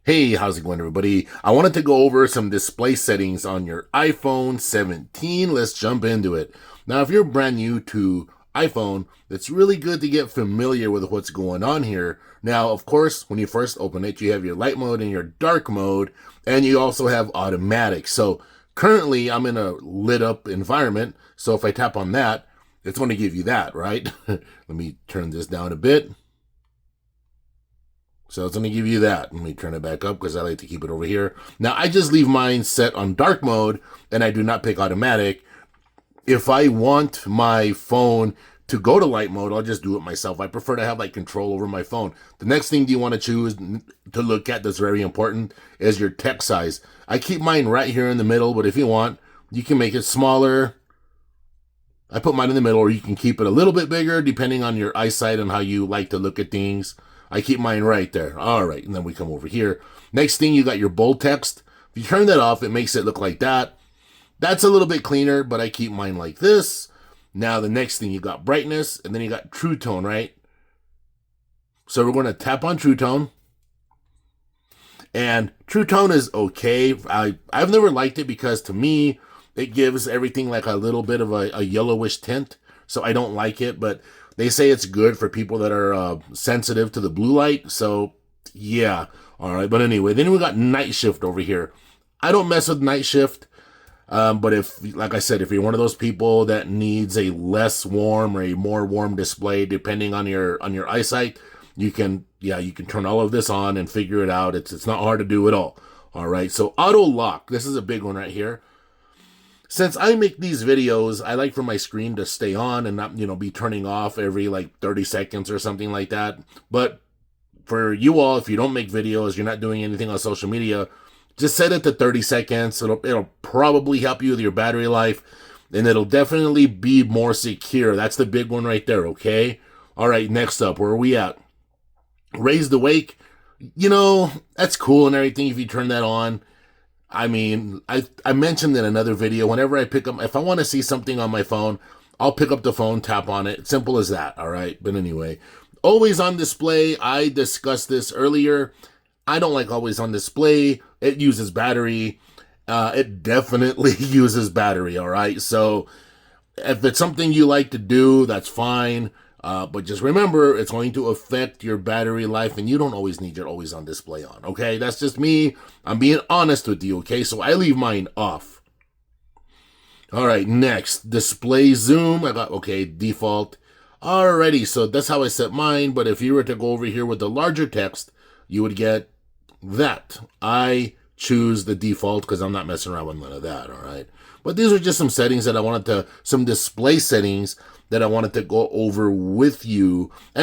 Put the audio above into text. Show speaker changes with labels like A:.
A: Hey, how's it going, everybody? I wanted to go over some display settings on your iPhone 17. Let's jump into it. Now, if you're brand new to iPhone, it's really good to get familiar with what's going on here. Now, of course, when you first open it, you have your light mode and your dark mode, and you also have automatic. So currently, I'm in a lit up environment. So if I tap on that, it's going to give you that, right? Let me turn this down a bit. So it's going to give you that. Let me turn it back up because I like to keep it over here. Now, I just leave mine set on dark mode and I do not pick automatic. If I want my phone to go to light mode, I'll just do it myself. I prefer to have like control over my phone. The next thing you want to choose to look at that's very important is your text size. I keep mine right here in the middle, but if you want, you can make it smaller. I put mine in the middle, or you can keep it a little bit bigger depending on your eyesight and how you like to look at things. I keep mine right there. All right, and then we come over here. Next thing, you got your bold text. If you turn that off, it makes it look like that. That's a little bit cleaner, but I keep mine like this. Now, the next thing, you got brightness, and then you got true tone, right? So we're going to tap on true tone. And true tone is okay. I've never liked it because, to me, it gives everything like a little bit of a yellowish tint. So I don't like it, but they say it's good for people that are sensitive to the blue light. So, yeah. All right. But anyway, then we got night shift over here. I don't mess with night shift. But if, like I said, if you're one of those people that needs a less warm or a more warm display, depending on your eyesight, you can turn all of this on and figure it out. It's not hard to do at all. All right. So auto lock. This is a big one right here. Since I make these videos, I like for my screen to stay on and not, be turning off every like 30 seconds or something like that. But for you all, if you don't make videos, you're not doing anything on social media, just set it to 30 seconds. It'll probably help you with your battery life, and it'll definitely be more secure. That's the big one right there, okay? All right, next up, where are we at? Raise the wake. That's cool and everything if you turn that on. I mean, I mentioned in another video, whenever I pick up, if I want to see something on my phone, I'll pick up the phone, tap on it. Simple as that, all right? But anyway, always on display. I discussed this earlier. I don't like always on display. It uses battery. It definitely uses battery, all right? So if it's something you like to do, that's fine. But just remember, it's going to affect your battery life, and you don't always need your always on display on, okay? That's just me. I'm being honest with you, okay? So I leave mine off. All right, next, display zoom. I got, okay, default. Alrighty, so that's how I set mine, but if you were to go over here with the larger text, you would get that. I choose the default because I'm not messing around with none of that, all right? But these are just some settings that some display settings that I wanted to go over with you. And